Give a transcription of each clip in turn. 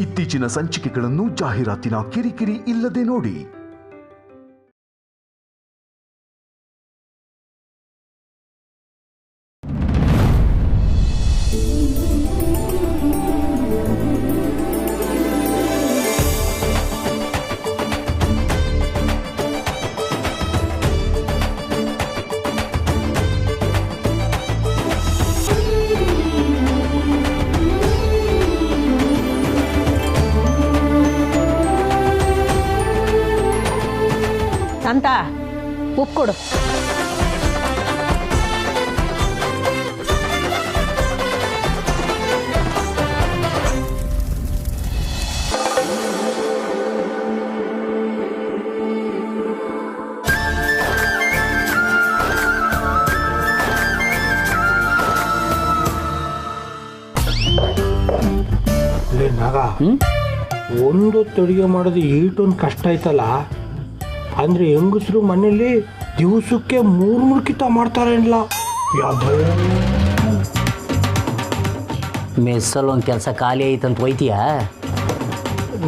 ಇತ್ತೀಚಿನ ಸಂಚಿಕೆಗಳನ್ನು ಜಾಹೀರಾತಿನ ಕಿರಿಕಿರಿ ಇಲ್ಲದೆ ನೋಡಿ. ಅಂತ ಉಪ್ಪು ಕೊಡು. ಒಂದು ಅಡುಗೆ ಮಾಡೋದು ಈಟೊಂದು ಕಷ್ಟ ಆಯ್ತಲ್ಲ. ಅಂದರೆ ಹೆಂಗಸರು ಮನೇಲಿ ದಿವಸಕ್ಕೆ 3 ಕಿತ ಮಾಡ್ತಾರೇನಿಲ್ಲ. ಮೆಸ್ಸಲ್ಲಿ ಒಂದು ಕೆಲಸ ಖಾಲಿ ಐತಂತ ಹೋಯ್ತೀಯ?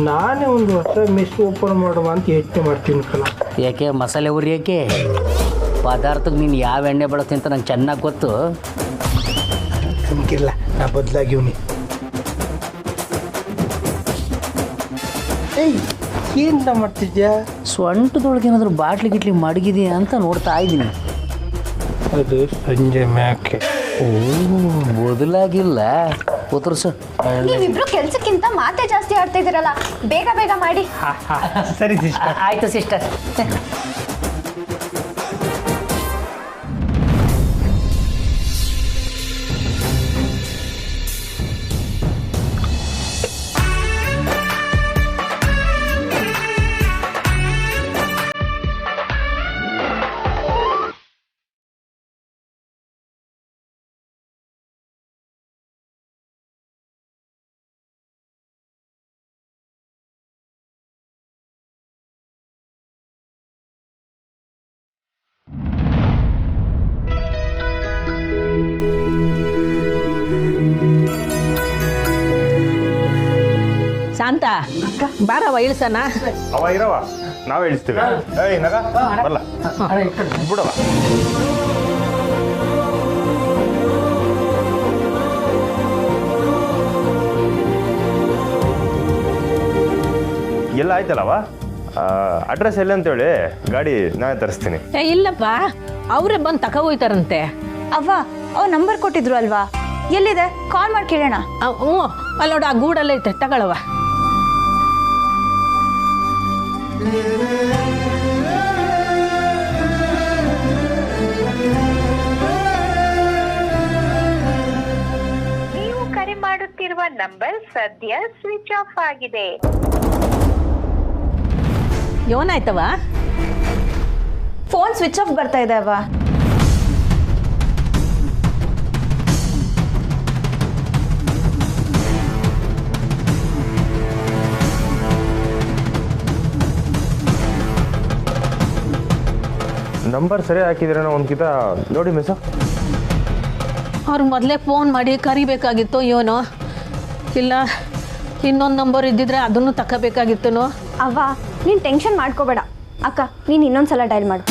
ನಾನೇ ಒಂದು ಹೊಸ ಮೆಸ್ ಓಪನ್ ಮಾಡುವ ಅಂತ ಯೋಚನೆ ಮಾಡ್ತೀನಿ ಕಲ. ಯಾಕೆ ಮಸಾಲೆ ಉರಿಯೋಕ್ಕೆ? ಪದಾರ್ಥಕ್ಕೆ ನೀನು ಯಾವ ಎಣ್ಣೆ ಬಳಸ್ತೀನಿ ಅಂತ ನಂಗೆ ಚೆನ್ನಾಗಿ ಗೊತ್ತು. ಸುಮ್ಕಿಲ್ಲ, ನಾ ಬದಲಾಗಿವ್ನಿ. ಏಯ್, ಏನ ಮಾಡ್ತಿದ್ಯಾ? ಸೊಂಟದೊಳಗೆ ಏನಾದರೂ ಬಾಟ್ಲಿ ಗಿಟ್ಲಿ ಮಡಗಿದೆಯಾ ಅಂತ ನೋಡ್ತಾ ಇದ್ದೀನಿ. ಅದು ಸಂಜೆ ಮ್ಯಾಕೆ. ಓ, ಬದಲಾಗಿಲ್ಲ. ಉತ್ತರ್ಸು. ನೀವಿಬ್ರು ಕೆಲ್ಸಕ್ಕಿಂತ ಮಾತೇ ಜಾಸ್ತಿ ಆಡ್ತಾ ಇದೀರಲ್ಲ, ಬೇಗ ಬೇಗ ಮಾಡಿ. ಸರಿ ಸಿಸ್ಟರ್. ಆಯ್ತು ಸಿಸ್ಟರ್. ಶಾಂತ, ಬಾರವ ಇಳಿಸನ. ಅವ ಇರವ, ನಾವೇ ಇಳಿಸ್ತೀವಿ. ಏಯ್ ನಗ ಬರಲ್ಲ ಬಿಡವ. ಎಲ್ಲ ಆಯ್ತಲ್ಲವ? ಅಡ್ರೆಸ್ ಎಲ್ಲ ಅಂತೇಳಿ ಗಾಡಿ ನಾನೇ ತರಿಸ್ತೀನಿ. ಇಲ್ಲಪ್ಪ, ಅವರೇ ಬಂದು ತಕ ಹೋಯ್ತಾರಂತೆ. ಅವ್ವ, ಅವ್ ನಂಬರ್ ಕೊಟ್ಟಿದ್ರು ಅಲ್ವಾ? ಎಲ್ಲಿದೆ? ಕಾಲ್ ಮಾಡಿ ಕೇಳೋಣ. ಹ್ಞೂ, ಅಲ್ಲಿ ನೋಡು, ಆ ಗೂಡಲ್ಲೇ ಐತೆ, ತಗೊಳವ. ನೀವು ಕರೆ ಮಾಡುತ್ತಿರುವ ನಂಬರ್ ಸದ್ಯ ಸ್ವಿಚ್ ಆಫ್ ಆಗಿದೆ. ಏನಾಯ್ತವ? ಫೋನ್ ಸ್ವಿಚ್ ಆಫ್ ಬರ್ತಾ ಇದೆ ಅವ್ವ. ನಂಬರ್ ಸರಿ ಹಾಕಿದ್ರೇನೋ ಒಂದ್ಕಿತ ನೋಡಿ ಮಿಸ್. ಅವ್ರು ಮೊದಲೇ ಫೋನ್ ಮಾಡಿ ಕರಿಬೇಕಾಗಿತ್ತು ಏನೋ, ಇಲ್ಲ ಇನ್ನೊಂದು ನಂಬರ್ ಇದ್ದಿದ್ರೆ ಅದನ್ನು ತಗೋಬೇಕಾಗಿತ್ತೇನೋ. ಅವ್ವ, ನೀನು ಟೆನ್ಷನ್ ಮಾಡ್ಕೋಬೇಡ. ಅಕ್ಕ, ನೀನು ಇನ್ನೊಂದ್ಸಲ ಡೈಲ್ ಮಾಡು.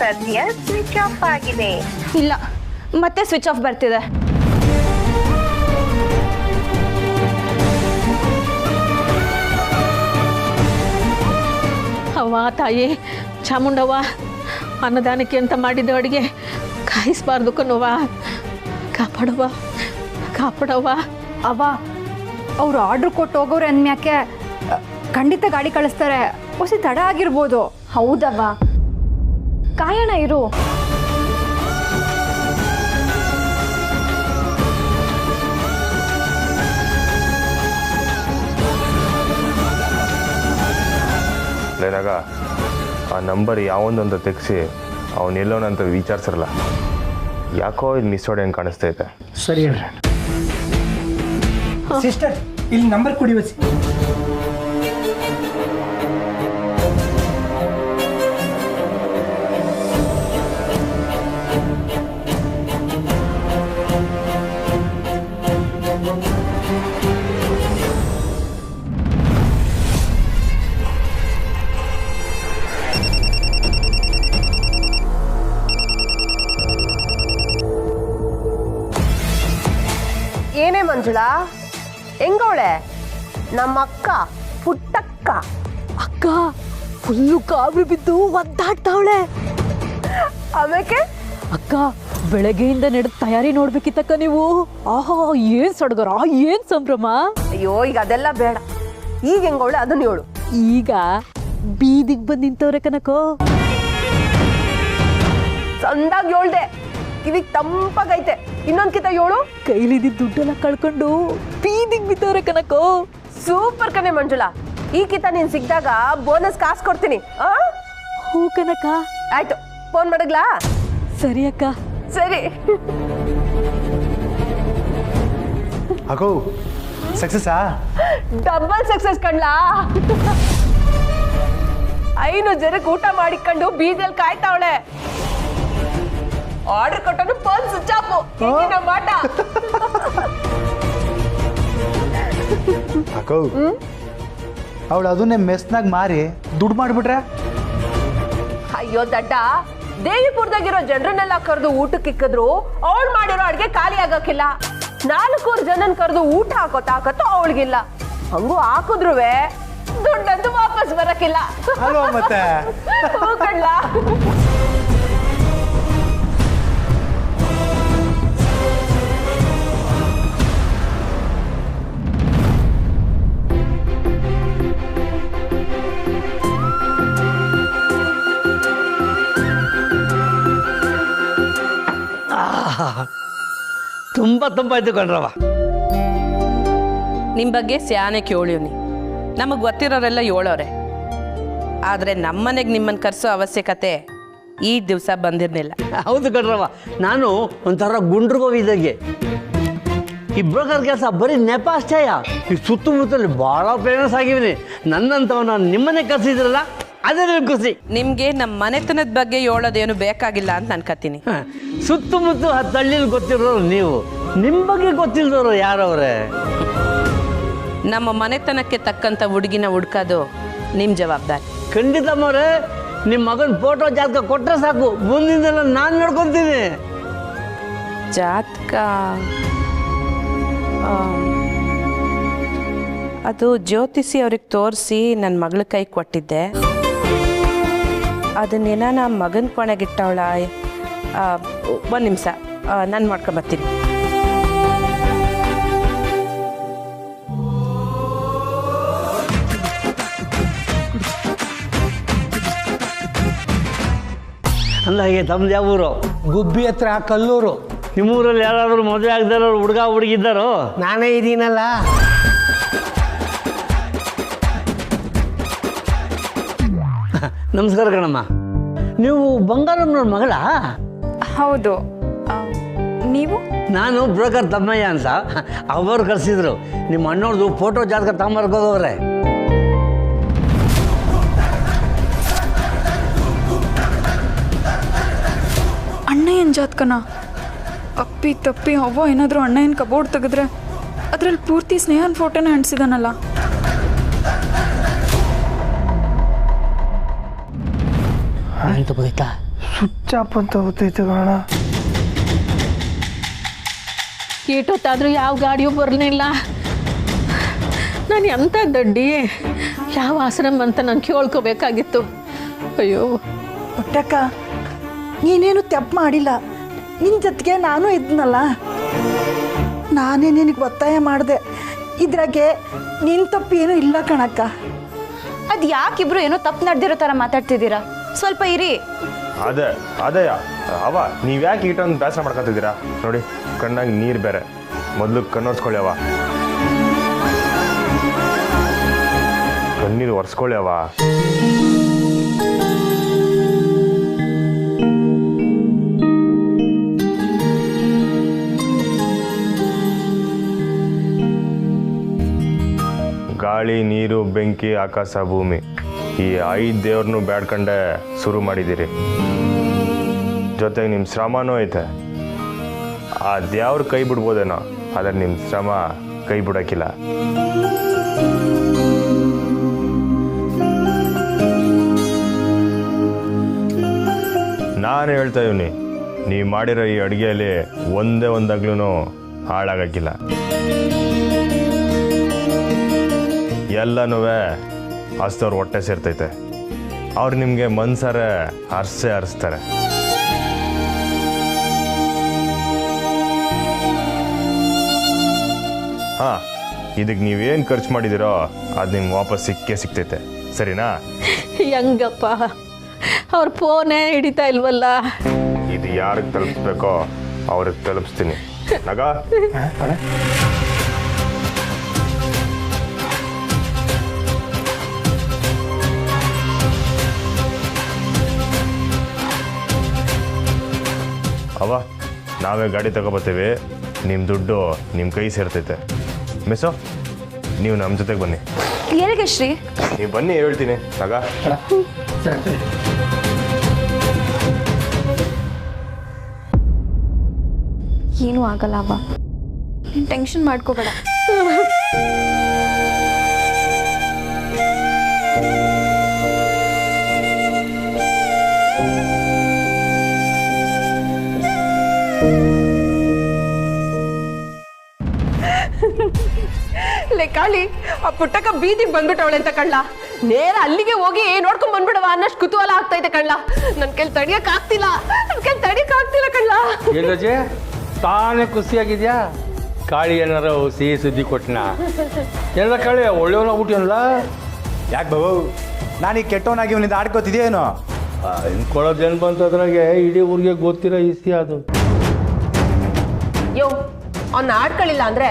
ಸದ್ಯ ಸ್ವಿಚ್ ಆಫ್ ಆಗಿದೆ. ಇಲ್ಲ, ಮತ್ತೆ ಸ್ವಿಚ್ ಆಫ್ ಬರ್ತಿದೆ. ಅವ್ವ ತಾಯಿ ಚಾಮುಂಡವ್ವ, ಅನ್ನದಾನಕ್ಕೆ ಅಂತ ಮಾಡಿದ ಅಡುಗೆ ಕಾಯಿಸ್ಬಾರ್ದು ಕಣವ್ವ. ಕಾಪಾಡವ್ವ, ಕಾಪಾಡವ್ವ. ಅವ್ವ, ಅವ್ರು ಆರ್ಡ್ರ್ ಕೊಟ್ಟು ಹೋಗೋರು ಅಂದ್ಮ್ಯಾಕೆ ಖಂಡಿತ ಗಾಡಿ ಕಳಿಸ್ತಾರೆ. ಹೊಸ ತಡ ಆಗಿರ್ಬೋದು. ಹೌದವ್ವ, ಕಾಯೋಣ ಇರು. ಏನಾಗ ಆ ನಂಬರ್ ಯಾವೊಂದಂತ ತೆಗ್ಸಿ ಅವನೆಲ್ಲೋನಂತ ವಿಚಾರಿಸಿರಲ್ಲ. ಯಾಕೋ ಇದು ಮಿಸ್ ಹೊಡೆಯಂಗೆ ಕಾಣಿಸ್ತೈತೆ. ಸರಿ ಹೇಳ್ರಿ ಸಿಸ್ಟರ್, ಇಲ್ಲಿ ನಂಬರ್ ಕೊಡಿ ಬಸಿ. ಏನೇ ಮಂಜುಳಾ, ಹೆಂಗವಳೆ ನಮ್ಮ ಅಕ್ಕ ಪುಟ್ಟಕ್ಕ? ಅಕ್ಕ ಫುಲ್ಲು ಕಾವಿ ಬಿದ್ದು ಒದ್ದಾಡ್ತಾವಳೆ. ಆಮೇಲೆ ಅಕ್ಕ ಬೆಳಗ್ಗೆಯಿಂದ ನಡೆದ ತಯಾರಿ ನೋಡ್ಬೇಕಿತ್ತಕ್ಕ ನೀವು. ಆಹಾ ಏನ್ ಸಡಗರ, ಏನ್ ಸಂಭ್ರಮ. ಅಯ್ಯೋ ಈಗ ಅದೆಲ್ಲ ಬೇಡ, ಈಗ ಹೆಂಗವಳೆ ಅದನ್ನ ಹೇಳು. ಈಗ ಬೀದಿಗೆ ಬಂದು ನಿಂತವ್ರೆ ಕನಕೋ. ಚಂದಾಗಿ ಹೇಳ್ದೆ, ಕಿವಿಗ್ ತಂಪಾಗೈತೆ. ಇನ್ನೊಂದ್ಕಿತ ಹೇಳು. ಕೈಲಿದ್ದ ದುಡ್ಡೆಲ್ಲ ಕಳ್ಕೊಂಡು ಬೀದಿಗೆ ಬಿದ್ದವ್ರೆ ಕನಕೋ. ಸೂಪರ್ ಕಣೆ ಮಂಜುಳಾ, ಈ ಕಿತ ನೀನ್ ಸಿಕ್ಕಿದಾಗ ಬೋನಸ್ ಕಾಸು ಕೊಡ್ತೀನಿ. ಹೂ ಕನಕ. ಆಯ್ತು, ಫೋನ್ ಮಾಡಗ್ಲಾ? ಸರಿ ಅಕ್ಕ. ಸರಿ. ಹಾಕೋ ಸಕ್ಸಸ್ಸಾ? Double success ಕಣ್ಲಾ. 500 ಜನಕ್ಕೆ ಊಟ ಮಾಡಿಕೊಂಡು ಬೀದಿಯಲ್ಲಿ ಕಾಯ್ತಾವಳೆ. ಆರ್ಡರ್ ಕೊಟ್ಟನು ಫೋನ್ ಸ್ವಿಚ್ ಆಫ್. ಮಾಟ ಹಾಕೋ ಅವಳು ಅದನ್ನೇ ಮೆಸ್ನಾಗ ಮಾರಿ ದುಡ್ಡು ಮಾಡಿಬಿಟ್ರೆ? ಅಯ್ಯೋ ದಡ್ಡ, ದೇವಿಪುರದಾಗಿರೋ ಜನರನ್ನೆಲ್ಲ ಕರೆದು ಊಟಕ್ಕೆ ಇಕ್ಕಿದ್ರು ಅವಳು ಮಾಡಿರೋ ಅಡ್ಗೆ ಖಾಲಿ ಆಗಕ್ಕಿಲ್ಲ. 4 ಜನನ್ ಕರೆದು ಊಟ ಹಾಕೋ ತಾಕತ್ತು ಅವಳಿಗಿಲ್ಲ. ಹಂಗೂ ಹಾಕಿದ್ರುವೆ ದುಡ್ಡಂತೂ ವಾಪಸ್ ಬರಕ್ಕಿಲ್ಲ. ಅಲ್ವಾ ಮತ್ತೆ? ಕಣ್ಲ. ತುಂಬ ಆಯ್ತು ಕಣ್ರವ. ನಿಮ್ಮ ಬಗ್ಗೆ ಸ್ಯಾನೆ ಕೇಳಿವ್ನಿ. ನಮಗೆ ಗೊತ್ತಿರೋರೆಲ್ಲ ಹೇಳೋರೆ, ಆದರೆ ನಮ್ಮನೆಗೆ ನಿಮ್ಮನ್ನು ಕರೆಸೋ ಅವಶ್ಯಕತೆ ಈ ದಿವಸ ಬಂದಿರಲಿಲ್ಲ. ಹೌದು ಕಣ್ರವ, ನಾನು ಒಂಥರ ಗುಂಡ್ರಿಗೋವಿದ್ದಾಗೆ. ಈ ಬ್ರೋಕರ್ ಕೆಲಸ ಬರೀ ನೆಪ ಅಷ್ಟೇ. ಈ ಸುತ್ತಮುತ್ತಲು ಭಾಳ ಫೇಮಸ್ ಆಗಿದ್ದೀನಿ. ನನ್ನಂಥವನ್ನ ನಿಮ್ಮನೆ ಕರೆಸಿದ್ರಲ್ಲ, ಅದೇ ನನಗೆ ಖುಷಿ. ನಿಮಗೆ ನಮ್ಮ ಮನೆತನದ ಬಗ್ಗೆ ಹೇಳೋದೇನು ಬೇಕಾಗಿಲ್ಲ ಅಂತ ಅನ್ಕೋತೀನಿ. ಸುತ್ತಮುತ್ತ 10 ಹಳ್ಳಿಲಿ ಗೊತ್ತಿರೋರು ನೀವು, ನಿಮ್ಮ ಬಗ್ಗೆ ಗೊತ್ತಿಲ್ಲದವರು ಯಾರವ್ರೆ? ನಮ್ಮ ಮನೆತನಕ್ಕೆ ತಕ್ಕಂಥ ಹುಡುಗಿನ ಹುಡ್ಕೋದು ನಿಮ್ಮ ಜವಾಬ್ದಾರಿ. ಖಂಡಿತಮ್ಮವ್ರೆ, ನಿಮ್ಮ ಮಗನ ಫೋಟೋ ಜಾತಕ ಕೊಟ್ಟರೆ ಸಾಕು, ಮುಂದಿಂದೆಲ್ಲ ನಾನು ನೋಡ್ಕೊತೀನಿ. ಜಾತಕ ಅದು ಜ್ಯೋತಿಷಿ ಅವ್ರಿಗೆ ತೋರಿಸಿ ನನ್ನ ಮಗಳ ಕೈ ಕೊಟ್ಟಿದ್ದೆ. ಅದನ್ನೇನ ನಮ್ಮ ಮಗನ ಕೊನೆಗಿಟ್ಟವಳ. 1 ನಿಮಿಷ, ನಾನು ಮಾಡ್ಕೊಂಬರ್ತೀನಿ. ಅಂದಾಗೆ ತಮ್ಮದು ಯಾವ ಊರು? ಗುಬ್ಬಿ ಹತ್ರ ಕಲ್ಲೂರು. ನಿಮ್ಮೂರಲ್ಲಿ ಯಾರಾದರೂ ಮದುವೆ ಆಗದಾರೋ ಹುಡುಗ ಹುಡುಗಿದ್ದಾರೋ? ನಾನೇ ಇದ್ದೀನಲ್ಲ. ನಮಸ್ಕಾರ ಕಣಮ್ಮ, ನೀವು ಬಂಗಾರಮ್ಮನವ್ರ ಮಗಳ? ಹೌದು. ನೀವು? ನಾನು ಬ್ರೋಕರ್ ತಮ್ಮಯ್ಯ ಅಂತ. ಅವರು ಕಳಿಸಿದ್ರು. ನಿಮ್ಮ ಅಣ್ಣವ್ರದ್ದು ಫೋಟೋ ಜಾತಕ ತಗೊಂಬರ್ಕೋದವ್ರೆ. ಅಣ್ಣ ಏನು ಜಾತಕನ? ಅಪ್ಪಿ ತಪ್ಪಿ ಅವ್ವ ಏನಾದರೂ ಅಣ್ಣ ಏನು ಕಬೋರ್ಡ್ ತೆಗೆದ್ರೆ ಅದರಲ್ಲಿ ಪೂರ್ತಿ ಸ್ನೇಹನ ಫೋಟೋನೇ ಅಂಟಿಸಿದಾನಲ್ಲ. ಅಂತ ಗೊತ್ತಾಯ್ತಾ? ಸ್ವಿಚ್ ಆಫ್ ಅಂತ ಗೊತ್ತೈತೆ ಕಾಣ. ಕೇಟೊತ್ತಾದ್ರೂ ಯಾವ ಗಾಡಿಯೂ ಬರಲಿಲ್ಲ. ನಾನು ಎಂಥ ದಡ್ಡಿ, ಯಾವ ಆಶ್ರಮ ಅಂತ ನಾನು ಕೇಳ್ಕೋಬೇಕಾಗಿತ್ತು. ಅಯ್ಯೋ ಪುಟ್ಟಕ್ಕ, ನೀನೇನು ತಪ್ಪು ಮಾಡಿಲ್ಲ. ನಿನ್ನ ಜೊತೆಗೆ ನಾನು ಇದ್ನಲ್ಲ. ನಾನೇ ನಿನಗೆ ಒತ್ತಾಯ ಮಾಡಿದೆ. ಇದ್ರಾಗೆ ನಿನ್ನ ತಪ್ಪು ಏನೂ ಇಲ್ಲ ಕಣಕ್ಕ. ಅದು ಯಾಕಿಬ್ರು ಏನೋ ತಪ್ಪು ನಡೆದಿರೋ ಥರ ಮಾತಾಡ್ತಿದ್ದೀರಾ? ಸ್ವಲ್ಪ ಇರಿ. ಅದೇ ಅವ ನೀವು ಯಾಕೆ ಈಟೊಂದು ಬೇಸರ ಮಾಡ್ಕೊತಿದ್ದೀರಾ? ನೋಡಿ, ಕಣ್ಣಾಗಿ ನೀರು ಬೇರೆ. ಮೊದಲು ಕಣ್ಣೋರ್ಸ್ಕೊಳ್ಳಿ ಅವ, ಕಣ್ಣೀರು ಒರೆಸ್ಕೊಳ್ಳಿ ಅವ. ಗಾಳಿ, ನೀರು, ಬೆಂಕಿ, ಆಕಾಶ, ಭೂಮಿ, ಈ 5 ದೇವ್ರನ್ನೂ ಬೇಡ್ಕೊಂಡೆ ಶುರು ಮಾಡಿದ್ದೀರಿ. ಜೊತೆಗೆ ನಿಮ್ಮ ಶ್ರಮನೂ ಐತೆ. ಆ ದೇವ್ರ ಕೈ ಬಿಡ್ಬೋದೇನೋ, ಆದರೆ ನಿಮ್ಮ ಶ್ರಮ ಕೈ ಬಿಡೋಕ್ಕಿಲ್ಲ. ನಾನು ಹೇಳ್ತಾ ಇವ್ನಿ, ನೀವು ಮಾಡಿರೋ ಈ ಅಡುಗೆಯಲ್ಲಿ ಒಂದೇ ಒಂದಾಗ್ಲೂ ಹಾಳಾಗಕ್ಕಿಲ್ಲ. ಎಲ್ಲನೂ ಹಸ್ದವ್ರು ಹೊಟ್ಟೆ ಸೇರ್ತೈತೆ. ಅವ್ರು ನಿಮಗೆ ಮನ್ಸಾರೆ ಹರಿಸ್ತಾರೆ. ಹಾಂ, ಇದಕ್ಕೆ ನೀವೇನು ಖರ್ಚು ಮಾಡಿದಿರೋ ಅದು ನಿಮ್ಗೆ ವಾಪಸ್ ಸಿಗ್ತೈತೆ, ಸರಿನಾ? ಹೆಂಗಪ್ಪ, ಅವ್ರ ಫೋನೇ ಹಿಡಿತಾ ಇಲ್ವಲ್ಲ. ಇದು ಯಾರಿಗೆ ತಲುಪಿಸ್ಬೇಕೋ ಅವ್ರಿಗೆ ತಲುಪಿಸ್ತೀನಿ. ನಗ ಅವ ನಾವೇ ಗಾಡಿ ತಗೊಬರ್ತೀವಿ. ನಿಮ್ಮ ದುಡ್ಡು ನಿಮ್ಮ ಕೈ ಸೇರ್ತೈತೆ. ಮಿಸ್ಸೋ, ನೀವು ನಮ್ಮ ಜೊತೆಗೆ ಬನ್ನಿ. ಎಲ್ಲಿಗೆ ಶ್ರೀ? ನೀವು ಬನ್ನಿ, ಹೇಳ್ತೀನಿ. ನಗ ಏನೂ ಆಗಲ್ಲ ಅವ್ವ, ನೀನು ಟೆನ್ಷನ್ ಮಾಡ್ಕೋಬೇಡ. ಕಾಳಿ, ಆ ಪುಟ್ಟಕ್ಕ ಬೀದಿಗೆ ಬಂದ್ಬಿಟ್ಟವಳೆ ಅಂತ ಕಳ್ಳ. ನೇರ ಅಲ್ಲಿಗೆ ಹೋಗಿ ನೋಡ್ಕೊಂಡ್ ಬಂದ್ಬಿಡವ ಅನ್ನಷ್ಟು ಕುತೂಹಲ ಆಗ್ತೈತೆ ಕಳ್ಳ. ನನ್ ಕೈಲಿ ತಡಿಯಕ್ ಆಗ್ತಿಲ್ಲ ಕಳ್ಳ. ಏನಜೆ ತಾನೇ ಖುಷಿಯಾಗಿದ್ಯಾ? ಕಾಳಿ ಏನಾರ ಸಿಹಿ ಸುದ್ದಿ ಕೊಟ್ಟನ? ಎಲ್ಲ ಕಾಳಿ ಒಳ್ಳೆಯವನಾಗ್ಬಿಟ್ಟಿಯಲ್ಲ. ಯಾಕೆ ಬಾಬು, ನಾನೀಗ ಕೆಟ್ಟವನಾಗಿ ಇವನಿಂದ ಆಡ್ಕೋತಿದ್ಯೇನೋ? ಇನ್ಕೊಳ್ಳೋದೇನು ಬಂತು ಅದ್ರಾಗೆ? ಇಡೀ ಊರಿಗೆ ಗೊತ್ತಿರೋ ಇಸಿ ಅದು. ಯೋ, ಅವ್ನ ಆಡ್ಕೊಳ್ಳಿಲ್ಲ ಅಂದ್ರೆ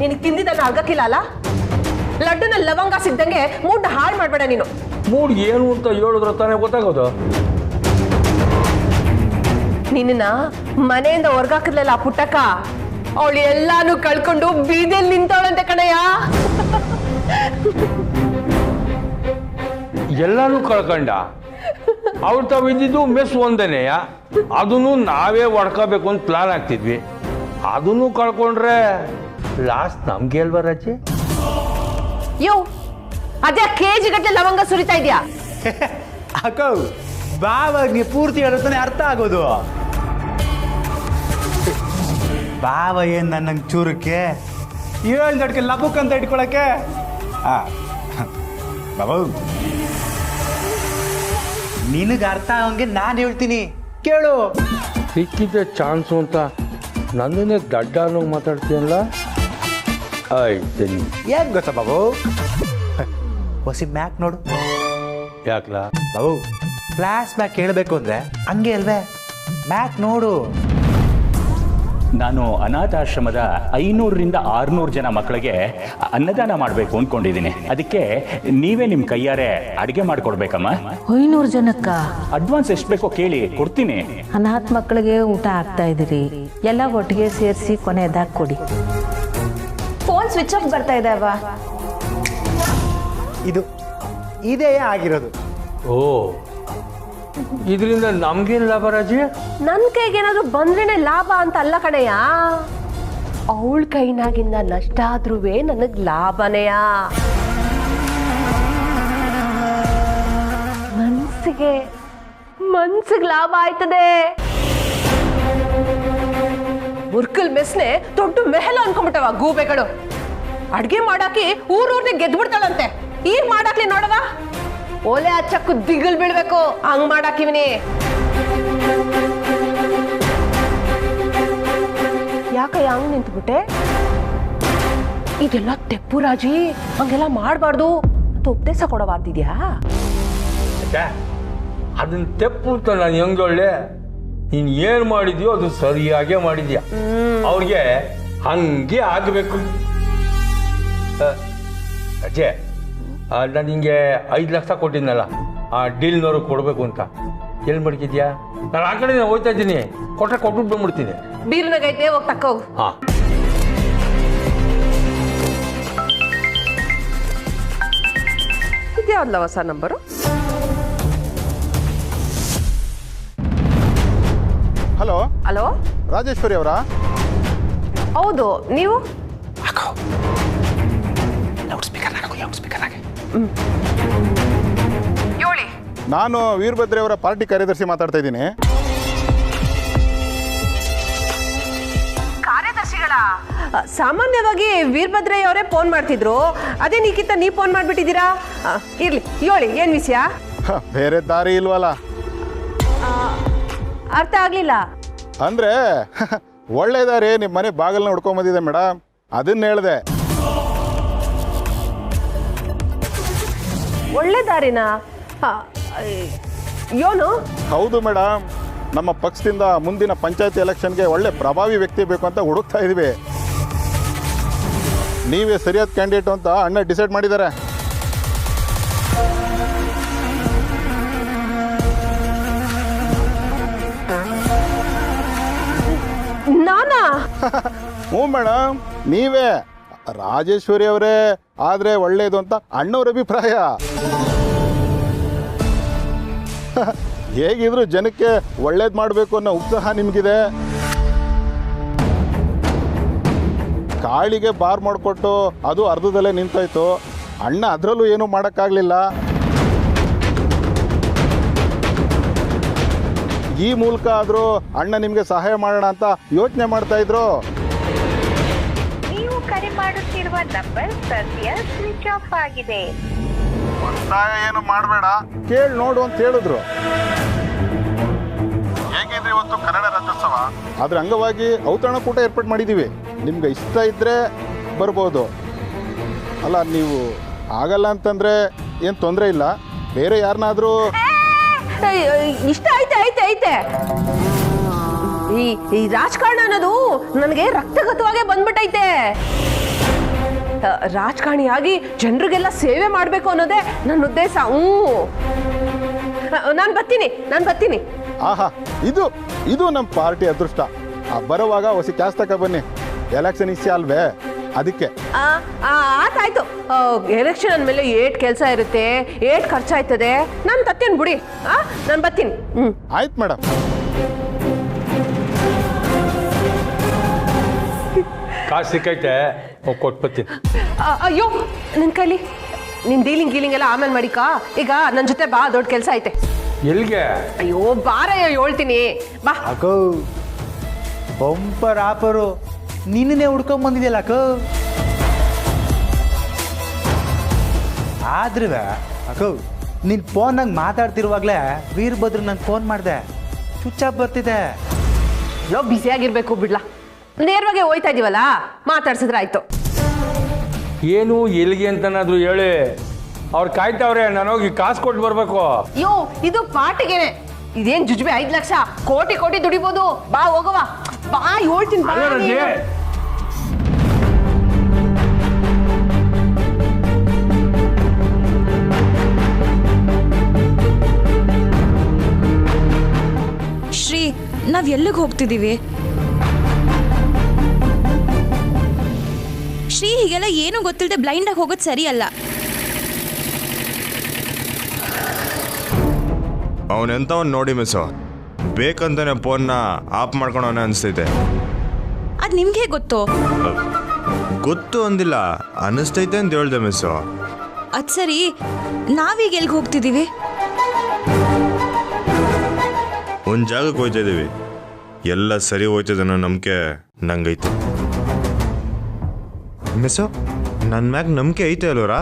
ನಿನಗೆ ತಿಂದಿದ್ದನ್ನ ಅರ್ಗಕ್ಕಿಲ್ಲ ಅಲ್ಲ? ಲಡ್ಡುನ ಲವಂಗ ಸಿದ್ದಂಗೆ ಮೂಡ್ನ ಹಾಳು ಮಾಡ್ಬೇಡ ನೀನು. ಮೂಡ್ ಏನು ಅಂತ ಹೇಳಿದ್ರೆ ತಾನೇ ಗೊತ್ತಾಗೋದು. ನಿನ್ನ ಮನೆಯಿಂದ ಹೊರ್ಗಾಕಿದ್ಲಲ್ಲ ಆ ಪುಟ್ಟಕ್ಕ, ಅವಳು ಎಲ್ಲಾನು ಕಳ್ಕೊಂಡು ಬೀದಿಯಲ್ಲಿ ನಿಂತವಳಂತೆ ಕಣಯ್ಯ. ಎಲ್ಲಾನು ಕಳ್ಕೊಂಡ? ಅವ್ರು ತಾವಿದ್ದು ಮೆಸ್ ಒಂದನೆಯ, ಅದನ್ನು ನಾವೇ ಹೊಡ್ಕೋಬೇಕು ಅಂತ ಪ್ಲಾನ್ ಆಗ್ತಿದ್ವಿ. ಅದನ್ನು ಕಳ್ಕೊಂಡ್ರೆ ಲಾಸ್ಟ್ ನಮ್ಗೆ ಅಲ್ವಾ ರಜೆ? ಯೋ, ಅದೇ ಕೆಜಿ ಗಟ್ಟಲೆ ಲವಂಗ ಸುರಿತಾ ಇದ್ಯಾ? ಅಕ್ಕ ಬಾವಾಗ ನೀ ಪೂರ್ತಿ ಹೇಳತಾನೆ ಅರ್ಥ ಆಗೋದು. ಬಾವ ಏನ್ ನನ್ನಂಗೆ ಚೂರಕ್ಕೆ 7 ದಡ್ಕೆ ಲಬುಕ್ ಅಂತ ಇಟ್ಕೊಳಕ್ಕೆ. ಬಾಬು, ನಿನಗೆ ಅರ್ಥ ಆಗಂಗೆ ನಾನು ಹೇಳ್ತೀನಿ, ಕೇಳು. ಸಿಕ್ಕಿದ್ದೆ ಚಾನ್ಸು ಅಂತ ನನ್ನನ್ನೇ ದಡ್ಡ ಅನ್ನೋ ಮಾತಾಡ್ತೀಯಲ್ಲ. ಆಯ್ತು, ಏನ್ ಗೊತ್ತಾ ಬಾಬು, ಹೊಸಿ ಮ್ಯಾಕ್ ನೋಡು. ಯಾಕಲಾ ಬಾಬು, ಫ್ಲಾಶ್ ಬ್ಯಾಕ್ ಹೇಳಬೇಕು ಅಂದ್ರೆ ಹಂಗೆ ಅಲ್ವೇ? ಮ್ಯಾಕ್ ನೋಡು. ನಾನು ಅನಾಥಾಶ್ರಮದ 500ರಿಂದ 600 ಜನ ಮಕ್ಕಳಿಗೆ ಅನ್ನದಾನ ಮಾಡಬೇಕು ಅಂದ್ಕೊಂಡಿದ್ದೀನಿ. ಅದಕ್ಕೆ ನೀವೇ ನಿಮ್ಮ ಕೈಯಾರೆ ಅಡುಗೆ ಮಾಡಿಕೊಡ್ಬೇಕಮ್ಮ. 500 ಜನಕ್ಕ ಅಡ್ವಾನ್ಸ್ ಎಷ್ಟು ಬೇಕೋ ಕೇಳಿ ಕೊಡ್ತೀನಿ. ಅನಾಥ ಮಕ್ಕಳಿಗೆ ಊಟ ಆಗ್ತಾ ಇದ್ದೀರಿ, ಎಲ್ಲ ಒಟ್ಟಿಗೆ ಸೇರಿಸಿ ಕೊನೆಯದಾಗ ಕೊಡಿ. ಫೋನ್ ಸ್ವಿಚ್ ಆಫ್ ಬರ್ತಾ ಇದೆ ಅವ್ವ. ಇದೇ ಆಗಿರೋದು. ಓ, ಇದರಿಂದ ನಮ್ಗೇನು ಲಾಭ ರಾಜಿ? ನನ್ ಕೈಗೇನಾದ್ರು ಬಂದ್ರೇನೆ ಲಾಭ ಅಂತ ಅಲ್ಲ ಕಣಯ್ಯ. ಅವಳ ಕೈನಾಗಿಂದ ನಷ್ಟ ಆದ್ರೂ ನನಗ್ ಲಾಭನೆಯ. ಮನ್ಸಿಗೆ ಲಾಭ ಆಯ್ತದೆ. ಮುರ್ಕಲ್ ಮೆಸ್ನೆ ದೊಡ್ಡ ಮೆಹಲ ಅನ್ಕೊಂಡ್ಬಿಟ್ಟವ ಗೂಬೆಗಳು. ಅಡ್ಗೆ ಮಾಡಾಕಿ ಊರೂರ್ನೆ ಗೆದ್ಬಿಡ್ತಾಳಂತೆ. ಈಗ ಮಾಡಾಕ್ಲಿ ನೋಡವ, ಓಲೆ ಹಚ್ಚಕ್ಕೂ ದಿಗಲ್ ಬೀಳ್ಬೇಕು ಹಂಗ್ ಮಾಡಾಕಿವಿನಿ. ಯಾಕಯ್ಯ ಹಂಗ್ ನಿಂತ್ಬಿಟ್ಟೆ? ಇದೆಲ್ಲ ತೆಪ್ಪು ರಾಜಿ, ಹಂಗೆಲ್ಲ ಮಾಡಬಾರ್ದು ಅಂತ ಉಪದೇಶ ಕೊಡವಾದಿದ್ಯಾ? ಅದನ್ನ ತೆಪ್ಪು ಅಂತ ನಾನು ಹೆಂಗೊಳ್ಳೆ? ನೀನ್ ಏನ್ ಮಾಡಿದ್ಯೋ ಅದು ಸರಿಯಾಗೇ ಮಾಡಿದ್ಯಾ. ಅವ್ರಿಗೆ ಹಂಗೆ ಆಗ್ಬೇಕು. ಅಜ್ಜೆ, ನಾನು ನಿಂಗೆ 5 ಲಕ್ಷ ಕೊಟ್ಟಿದ್ನಲ್ಲ, ಆ ಡೀಲ್ನವ್ರಿಗೆ ಕೊಡ್ಬೇಕು ಅಂತ ಎಲ್ಲಿ ಮಡಗಿದ್ಯಾ? ನಾನು ಆ ಕಡೆ ಹೋಗ್ತಾ ಇದ್ದೀನಿ, ಕೊಟ್ರೆ ಕೊಟ್ಬಿಟ್ಟು ಬಂದ್ಬಿಡ್ತೀನಿ. ಬೀರ್ನಾಗೈತೆ, ಹೋಗಿ ತಕ್ಕೋಗು. ಹಾ, ಇದ್ಯಾವ್ದಲ್ಲ ಹೊಸ ನಂಬರು? ಹಲೋ ಹಲೋ, ರಾಜೇಶ್ವರಿ ಅವರಾ? ಹೌದು, ನೀವು? ನಾನು ವೀರಭದ್ರಿ ಅವರ ಪಾರ್ಟಿ ಕಾರ್ಯದರ್ಶಿ ಮಾತಾಡ್ತಾ ಇದ್ದೀನಿ. ಕಾರ್ಯದರ್ಶಿಗಳ ಸಾಮಾನ್ಯವಾಗಿ ವೀರಭದ್ರಯ್ಯ ಅವರೇ ಫೋನ್ ಮಾಡ್ತಿದ್ರು, ಅದೇ ನೀಕಿಂತ ನೀವು ಫೋನ್ ಮಾಡಿಬಿಟ್ಟಿದ್ದೀರಾ? ಇರ್ಲಿ ಹೇಳಿ, ಏನು ವಿಷಯ? ಬೇರೆ ದಾರಿ ಇಲ್ವಲ್ಲ. ಅರ್ಥ ಆಗಲಿಲ್ಲ. ಅಂದರೆ ಒಳ್ಳೆ ದಾರಿ ನಿಮ್ಮ ಮನೆ ಬಾಗಿಲನ್ನ ಹುಡ್ಕೊಂಬಂದಿದೆ ಮೇಡಮ್, ಅದನ್ನ ಹೇಳಿದೆ. ಒಳ್ಳೆ ದಾರಿನಾ? ಏನು? ಹೌದು ಮೇಡಮ್, ನಮ್ಮ ಪಕ್ಷದಿಂದ ಮುಂದಿನ ಪಂಚಾಯತಿ ಎಲೆಕ್ಷನ್ಗೆ ಒಳ್ಳೆ ಪ್ರಭಾವಿ ವ್ಯಕ್ತಿ ಬೇಕು ಅಂತ ಹುಡುಕ್ತಾ ಇದ್ದೀವಿ. ನೀವೇ ಸರಿಯಾದ ಕ್ಯಾಂಡಿಡೇಟ್ ಅಂತ ಅಣ್ಣ ಡಿಸೈಡ್ ಮಾಡಿದ್ದಾರೆ. ನಾನಾ? ಹ್ಞೂ ಮೇಡಮ್, ನೀವೇ. ರಾಜೇಶ್ವರಿ ಅವರೇ ಆದರೆ ಒಳ್ಳೆಯದು ಅಂತ ಅಣ್ಣವ್ರ ಅಭಿಪ್ರಾಯ. ಹೇಗಿದ್ರು ಜನಕ್ಕೆ ಒಳ್ಳೇದು ಮಾಡಬೇಕು ಅನ್ನೋ ಉತ್ಸಾಹ ನಿಮಗಿದೆ. ಕಾಳಿಗೆ ಬಾರ್ ಮಾಡಿಕೊಟ್ಟು ಅದು ಅರ್ಧದಲ್ಲೇ ನಿಂತೋಯ್ತು. ಅಣ್ಣ ಅದರಲ್ಲೂ ಏನೂ ಮಾಡೋಕ್ಕಾಗಲಿಲ್ಲ. ಈ ಮೂಲಕ ಆದರೂ ಅಣ್ಣ ನಿಮಗೆ ಸಹಾಯ ಮಾಡೋಣ ಅಂತ ಯೋಚನೆ ಮಾಡ್ತಾ ಇದ್ರು. ನೀವು ಕರೆ ಮಾಡುತ್ತಿರುವ ನಂಬರ್ ಸದ್ಯ ಸ್ವಿಚ್ ಆಫ್ ಆಗಿದೆ. ಒತ್ತಾಯ ಏನು ಮಾಡಬೇಡ, ಕೇಳಿ ನೋಡು ಅಂತ ಹೇಳಿದ್ರು. ಹೇಗಿದ್ರೆ ಇವತ್ತು ಕನ್ನಡ ರಾಜ್ಯೋತ್ಸವ, ಅದ್ರ ಅಂಗವಾಗಿ ಔತಣಕೂಟ ಏರ್ಪಾಡು ಮಾಡಿದ್ದೀವಿ. ನಿಮ್ಗೆ ಇಷ್ಟ ಇದ್ದರೆ ಬರ್ಬೋದು. ಅಲ್ಲ, ನೀವು ಆಗಲ್ಲ ಅಂತಂದರೆ ಏನು ತೊಂದರೆ ಇಲ್ಲ. ಬೇರೆ ಯಾರನ್ನಾದರೂ ಇಷ್ಟ ಐತೆ. ಈ ರಾಜಕಾರಣ ಅನ್ನೋದು ನನಗೆ ರಕ್ತಗತವಾಗೇ ಬಂದ್ಬಿಟ್ಟೈತೆ. ರಾಜಕಾರಣಿಯಾಗಿ ಜನರಿಗೆಲ್ಲ ಸೇವೆ ಮಾಡಬೇಕು ಅನ್ನೋದೇ ನನ್ನ ಉದ್ದೇಶ. ನಾನು ಬರ್ತೀನಿ. ಆಹಾ, ಇದು ನಮ್ಮ ಪಾರ್ಟಿ ಅದೃಷ್ಟ. ಬರುವಾಗ ಹೊಸ ಕ್ಯಾಸ್ ತಕ ಬನ್ನಿ. ಎಲೆಕ್ಷನ್ ಇಶ್ಯ ಅಲ್ವೇ, ಅದಕ್ಕೆ. ಆಯ್ತು. ಎಲೆಕ್ಷನ್ ಅಂದಮೇಲೆ ಏಟ್ ಕೆಲಸ ಇರುತ್ತೆ, ಏಟ್ ಖರ್ಚಾಯ್ತದೆ. ನಾನು ತತ್ತೇನು ಬಿಡಿ. ನಾನು ಬರ್ತೀನಿ. ಆಯ್ತು ಮೇಡಮ್. ಕಾಸು ಸಿಕ್ಕೈತೆ, ಕೊಟ್ಬತ್ತೀನಿ. ಅಯ್ಯೋ, ನಿನ್ನ ಕೈಲಿ ನಿನ್ನ ಗೀಲಿಂಗ್ ಎಲ್ಲ ಆಮೇಲೆ ಮಾಡಿಕಾ. ಈಗ ನನ್ನ ಜೊತೆ ಬಾ, ದೊಡ್ಡ ಕೆಲಸ ಐತೆ. ಎಲ್ಲಿಗೆ? ಅಯ್ಯೋ ಬಾರಯ್ಯ, ಹೇಳ್ತೀನಿ ಬಾ. ಅಕ್ಕೋ, ಬಂಪರ್ ಆಪರು ನಿನ್ನೆ ಹುಡ್ಕೊಂಬಂದಿದೆಯಲ್ಲ ಅಕ್ಕೋ. ಆದ್ರೂ ಅಕ್ಕೋ, ನಿನ್ನ ಫೋನ್ನಾಗ ಮಾತಾಡ್ತಿರುವಾಗಲೇ ವೀರಭದ್ರ ನಂಗೆ ಫೋನ್ ಮಾಡಿದೆ. ಸ್ವಿಚ್ ಆಫ್ ಬರ್ತಿದೆ. ಲೋ, ಬ್ಯುಸಿಯಾಗಿರ್ಬೇಕು ಬಿಡ್ಲಾ. ನೇರವಾಗಿ ಹೋಯ್ತಾ ಇದೀವಲ್ಲ, ಮಾತಾಡ್ಸಿದ್ರೆ ಆಯ್ತು. ಏನು ಎಲ್ಲಿಗೆ ಅಂತನಾದ್ರು ಹೇಳಿ. ಅವ್ರು ಕಾಯ್ತಾವ್ರೆ, ನಾನು ಹೋಗಿ ಕಾಸು ಕೊಟ್ಟು ಬರ್ಬೇಕು. ಅಯ್ಯೋ, ಇದು ಪಾರ್ಟಿಗೆನೆ. ಇದೇನ್ ಜುಜುಬೆ 5 ಲಕ್ಷ ಕೋಟಿ ದುಡಿಬೋದು. ಬಾ ಹೋಗವ, ಬಾ ಹೇಳ್ತೀನಿ. ಶ್ರೀ, ನಾವ್ ಎಲ್ಲಿಗೆ ಹೋಗ್ತಿದೀವಿ? ಶ್ರೀ, ಹೀಗೆಲ್ಲ ಏನು ಗೊತ್ತಿಲ್ಲದೆ ಬ್ಲೈಂಡ್ ಆಗಿ ಹೋಗೋದು ಸರಿಯಲ್ಲ. ಅವನೆಂಥವ್ನು ನೋಡಿ ಮಿಸ್ಸು, ಬೇಕಂತಾನೆ ಫೋನ್ನ ಆಫ್ ಮಾಡ್ಕೊಳೋಣ ಅನಿಸ್ತೈತೆ. ಅದು ನಿಮ್ಗೆ ಗೊತ್ತು? ಗೊತ್ತು ಅಂದಿಲ್ಲ, ಅನಿಸ್ತೈತೆ ಅಂತ ಹೇಳ್ದೆ ಮಿಸ್ಸು. ಅದು ಸರಿ, ನಾವೀಗ ಎಲ್ಲಿಗೆ ಹೋಗ್ತಿದ್ದೀವಿ? ಒಂದು ಜಾಗಕ್ಕೆ ಹೋಗ್ತಾ ಇದ್ದೀವಿ. ಎಲ್ಲ ಸರಿ ಹೋಯ್ತದೆ ಅನ್ನೋ ನಂಬಿಕೆ ನಂಗೈತೆ. ಮಿಸ್ಸು, ನನ್ನ ಮ್ಯಾಗ ನಂಬಿಕೆ ಐತೆ ಅಲ್ವರಾ?